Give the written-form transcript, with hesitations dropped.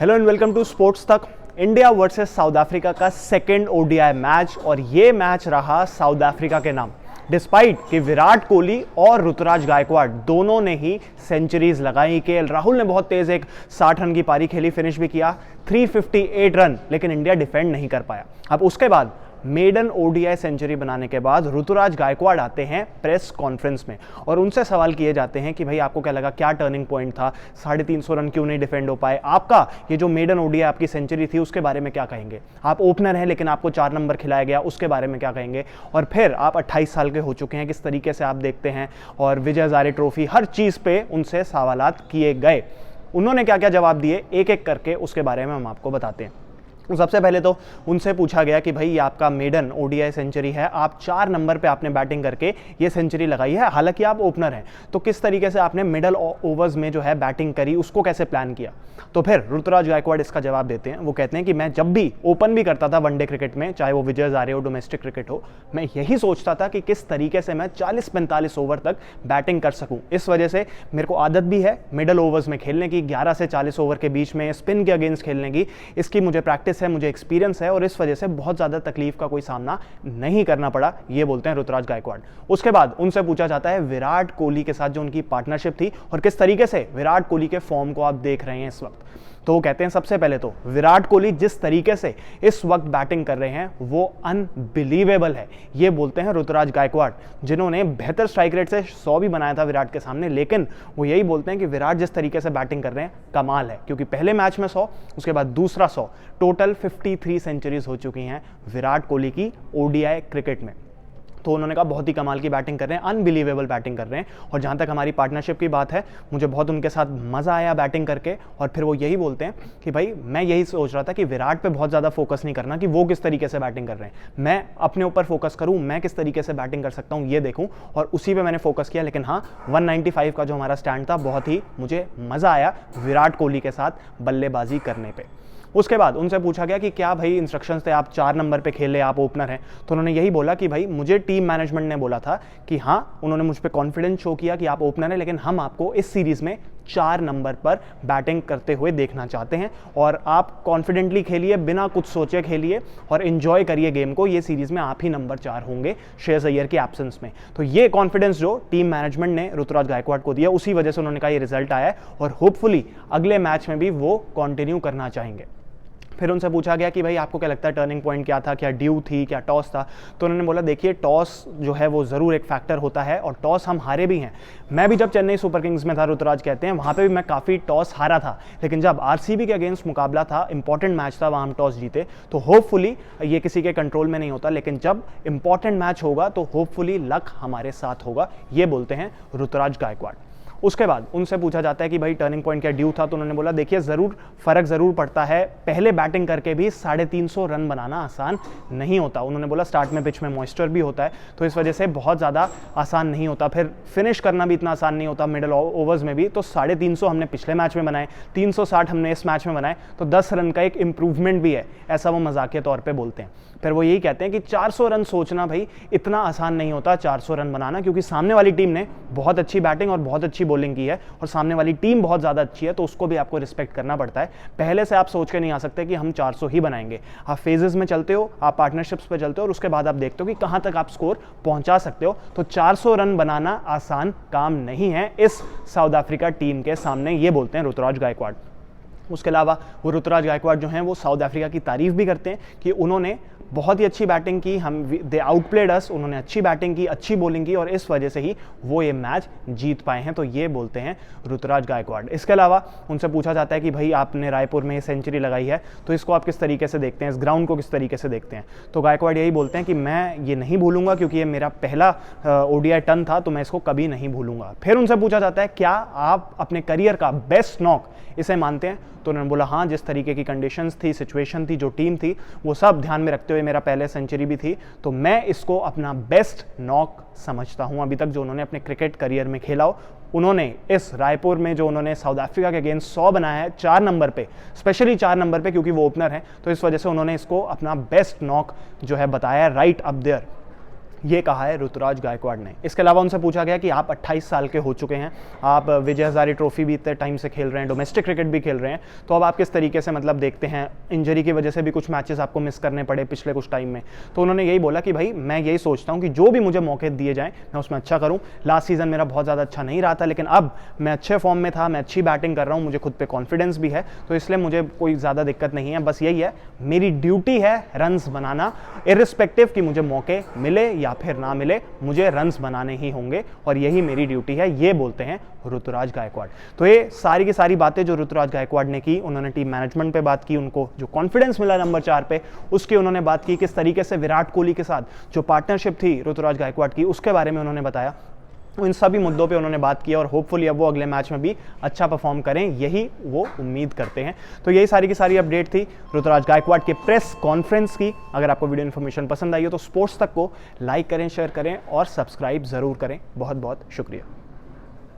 Hello and welcome to Sports Tak. India versus South Africa का second ODI match और ये match रहा south Africa के नाम। डिस्पाइट कि विराट कोहली और ऋतुराज गायकवाड़ दोनों ने ही सेंचुरीज लगाई। केएल राहुल ने बहुत तेज एक 60 रन की पारी खेली, फिनिश भी किया 358 रन, लेकिन इंडिया डिफेंड नहीं कर पाया। अब उसके बाद मेडन ओडीआई सेंचुरी बनाने के बाद ऋतुराज गायकवाड़ आते हैं प्रेस कॉन्फ्रेंस में और उनसे सवाल किए जाते हैं कि भाई आपको क्या लगा, क्या टर्निंग पॉइंट था, 350 रन क्यों नहीं डिफेंड हो पाए, आपका ये जो मेडन ओडीआई आपकी सेंचुरी थी उसके बारे में क्या कहेंगे, आप ओपनर हैं लेकिन आपको 4 नंबर खिलाया गया उसके बारे में क्या कहेंगे, और फिर आप 28 साल के हो चुके हैं, किस तरीके से आप देखते हैं, और विजय हजारे ट्रॉफी, हर चीज़ पे उनसे सवालात किए गए। उन्होंने क्या क्या जवाब दिए एक एक करके उसके बारे में हम आपको बताते हैं। सबसे पहले तो उनसे पूछा गया कि भाई ये आपका मेडन ओडीआई सेंचुरी है, आप 4 नंबर पे आपने बैटिंग करके ये सेंचुरी लगाई है, हालांकि आप ओपनर हैं, तो किस तरीके से आपने मिडल ओवर्स में जो है बैटिंग करी, उसको कैसे प्लान किया। तो फिर ऋतुराज गायकवाड़ इसका जवाब देते हैं। वो कहते हैं कि मैं जब भी ओपन भी करता था वनडे क्रिकेट में, चाहे वो विजय हजारे हो, डोमेस्टिक क्रिकेट हो, मैं यही सोचता था कि किस तरीके से मैं 40-45 ओवर तक बैटिंग कर सकूं। इस वजह से मेरे को आदत भी है मिडल ओवर्स में खेलने की, 11 से 40 ओवर के बीच में स्पिन के अगेंस्ट खेलने की, इसकी मुझे प्रैक्टिस है, मुझे एक्सपीरियंस है, और इस वजह से बहुत ज्यादा तकलीफ का कोई सामना नहीं करना पड़ा। ये बोलते हैं ऋतुराज गायकवाड़। उसके बाद उनसे पूछा जाता है विराट कोहली के साथ जो उनकी पार्टनरशिप थी और किस तरीके से विराट कोहली के फॉर्म को आप देख रहे हैं इस वक्त। तो वो कहते हैं सबसे पहले तो विराट कोहली जिस तरीके से इस वक्त बैटिंग कर रहे हैं वो अनबिलीवेबल है। ये बोलते हैं ऋतुराज गायकवाड़, जिन्होंने बेहतर स्ट्राइक रेट से 100 भी बनाया था विराट के सामने, लेकिन वो यही बोलते हैं कि विराट जिस तरीके से बैटिंग कर रहे हैं कमाल है, क्योंकि पहले मैच में 100, उसके बाद दूसरा 100, टोटल 53 सेंचुरीज हो चुकी हैं विराट कोहली की ओडीआई क्रिकेट में। तो उन्होंने कहा बहुत ही कमाल की बैटिंग कर रहे हैं, अनबिलीवेबल बैटिंग कर रहे हैं। और जहाँ तक हमारी पार्टनरशिप की बात है, मुझे बहुत उनके साथ मज़ा आया बैटिंग करके। और फिर वो यही बोलते हैं कि भाई मैं यही सोच रहा था कि विराट पे बहुत ज़्यादा फोकस नहीं करना कि वो किस तरीके से बैटिंग कर रहे हैं, मैं अपने ऊपर फोकस करूँ, मैं किस तरीके से बैटिंग कर सकता हूँ ये देखूँ, और उसी पर मैंने फोकस किया। लेकिन हाँ, 195 का जो हमारा स्टैंड था, बहुत ही मुझे मज़ा आया विराट कोहली के साथ बल्लेबाजी करने पर। उसके बाद उनसे पूछा गया कि क्या भाई इंस्ट्रक्शंस थे, आप 4 नंबर पे खेले, आप ओपनर हैं। तो उन्होंने यही बोला कि भाई मुझे टीम मैनेजमेंट ने बोला था कि हाँ, उन्होंने मुझ पे कॉन्फिडेंस शो किया कि आप ओपनर हैं, लेकिन हम आपको इस सीरीज़ में 4 नंबर पर बैटिंग करते हुए देखना चाहते हैं, और आप कॉन्फिडेंटली खेलिए, बिना कुछ सोचे खेलिए और एंजॉय करिए गेम को। ये सीरीज़ में आप ही नंबर 4 होंगे श्रेयस अय्यर के एब्सेंस में। तो ये कॉन्फिडेंस जो टीम मैनेजमेंट ने ऋतुराज गायकवाड़ को दिया, उसी वजह से उन्होंने कहा ये रिजल्ट आया है, और होपफुली अगले मैच में भी वो कंटिन्यू करना चाहेंगे। फिर उनसे पूछा गया कि भाई आपको क्या लगता है टर्निंग पॉइंट क्या था, क्या ड्यू थी, क्या टॉस था। तो उन्होंने बोला देखिए, टॉस जो है वो ज़रूर एक फैक्टर होता है, और टॉस हम हारे भी हैं। मैं भी जब चेन्नई सुपर किंग्स में था, ऋतुराज कहते हैं, वहाँ पे भी मैं काफ़ी टॉस हारा था, लेकिन जब आरसीबी के अगेंस्ट मुकाबला था, इंपॉर्टेंट मैच था, वहाँ हम टॉस जीते। तो होपफुली ये किसी के कंट्रोल में नहीं होता, लेकिन जब इंपॉर्टेंट मैच होगा तो होपफुली लक हमारे साथ होगा। ये बोलते हैं ऋतुराज गायकवाड़। उसके बाद उनसे पूछा जाता है कि भाई टर्निंग पॉइंट क्या ड्यू था। तो उन्होंने बोला देखिए, ज़रूर फ़र्क ज़रूर पड़ता है, पहले बैटिंग करके भी 350 रन बनाना आसान नहीं होता। उन्होंने बोला स्टार्ट में पिच में मॉइस्चर भी होता है, तो इस वजह से बहुत ज़्यादा आसान नहीं होता, फिर फिनिश करना भी इतना आसान नहीं होता मिडल ओवर्स में भी। तो 350 हमने पिछले मैच में बनाए, 360 हमने इस मैच में बनाए, तो 10 रन का एक इंप्रूवमेंट भी है, ऐसा वो मजाकिया तौर पर बोलते हैं। फिर वो यही कहते हैं कि 400 रन सोचना भाई इतना आसान नहीं होता, 400 रन बनाना, क्योंकि सामने वाली टीम ने बहुत अच्छी बैटिंग और बहुत अच्छी बॉलिंग की है, और सामने वाली टीम बहुत ज़्यादा अच्छी है, तो उसको भी आपको रिस्पेक्ट करना पड़ता है। पहले से आप सोच के नहीं आ सकते कि हम 400 ही बनाएंगे। आप फेजेस में चलते हो, आप पार्टनरशिप्स पे चलते हो, और उसके बाद आप देखते हो कि कहाँ तक आप स्कोर पहुँचा सकते हो। तो 400 रन बनाना आसान काम नहीं है इस साउथ अफ्रीका टीम के सामने, ये बोलते हैं ऋतुराज गायकवाड़। उसके अलावा वो ऋतुराज गायकवाड़ जो हैं वो साउथ अफ्रीका की तारीफ भी करते हैं कि उन्होंने बहुत ही अच्छी बैटिंग की, दे आउटप्लेड अस, उन्होंने अच्छी बैटिंग की, अच्छी बॉलिंग की, और इस वजह से ही वो ये मैच जीत पाए हैं। तो ये बोलते हैं ऋतुराज गायकवाड़। इसके अलावा उनसे पूछा जाता है कि भाई आपने रायपुर में ये सेंचुरी लगाई है, तो इसको आप किस तरीके से देखते हैं, इस ग्राउंड को किस तरीके से देखते हैं। तो गायकवाड़ यही बोलते हैं कि मैं ये नहीं भूलूंगा, क्योंकि ये मेरा पहला ओडीआई टर्न था, तो मैं इसको कभी नहीं भूलूंगा। फिर उनसे पूछा जाता है क्या आप अपने करियर का बेस्ट नॉक इसे मानते हैं। तो उन्होंने बोला हाँ, जिस तरीके की कंडीशंस थी, सिचुएशन थी, जो टीम थी, वो सब ध्यान में रखते हुए मेरा पहले सेंचुरी भी थी, तो मैं इसको अपना बेस्ट नॉक समझता हूं अभी तक जो उन्होंने अपने क्रिकेट करियर में खेला हो। उन्होंने इस रायपुर में जो उन्होंने साउथ अफ्रीका के अगेंस्ट 100 बनाया है 4 नंबर पे, स्पेशली 4 नंबर पे, क्योंकि वो ओपनर है, तो इस वजह से उन्होंने इसको अपना बेस्ट नॉक जो है बताया, राइट अप देयर। ये कहा है ऋतुराज गायकवाड़ ने। इसके अलावा उनसे पूछा गया कि आप 28 साल के हो चुके हैं, आप विजय हजारे ट्रॉफी भी इतने टाइम से खेल रहे हैं, डोमेस्टिक क्रिकेट भी खेल रहे हैं, तो अब आप किस तरीके से मतलब देखते हैं, इंजरी की वजह से भी कुछ मैचेस आपको मिस करने पड़े पिछले कुछ टाइम में। तो उन्होंने यही बोला कि भाई मैं यही सोचता हूँ कि जो भी मुझे मौके दिए जाएँ मैं उसमें अच्छा करूँ। लास्ट सीजन मेरा बहुत ज़्यादा अच्छा नहीं रहा था, लेकिन अब मैं अच्छे फॉर्म में था, मैं अच्छी बैटिंग कर रहा हूँ, मुझे खुद पे कॉन्फिडेंस भी है, तो इसलिए मुझे कोई ज़्यादा दिक्कत नहीं है। बस यही है, मेरी ड्यूटी है रन्स बनाना, इर्रिस्पेक्टिव कि मुझे मौके मिले या फिर ना मिले, मुझे रन्स बनाने ही होंगे और यही मेरी ड्यूटी है। ये बोलते हैं ऋतुराज गायकवाड़। तो ये सारी की सारी बातें जो ऋतुराज गायकवाड़ ने की, उन्होंने टीम मैनेजमेंट पे बात की, उनको जो कॉन्फिडेंस मिला नंबर 4 पे उसकी उन्होंने बात की, किस तरीके से विराट कोहली के साथ जो पार्टनरशिप थी ऋतुराज गायकवाड़ की उसके बारे में उन्होंने बताया। इन सभी मुद्दों पे उन्होंने बात की और होपफुली अब वो अगले मैच में भी अच्छा परफॉर्म करें, यही वो उम्मीद करते हैं। तो यही सारी की सारी अपडेट थी ऋतुराज गायकवाड़ के प्रेस कॉन्फ्रेंस की। अगर आपको वीडियो इन्फॉर्मेशन पसंद आई हो तो स्पोर्ट्स तक को लाइक करें, शेयर करें और सब्सक्राइब ज़रूर करें। बहुत बहुत शुक्रिया।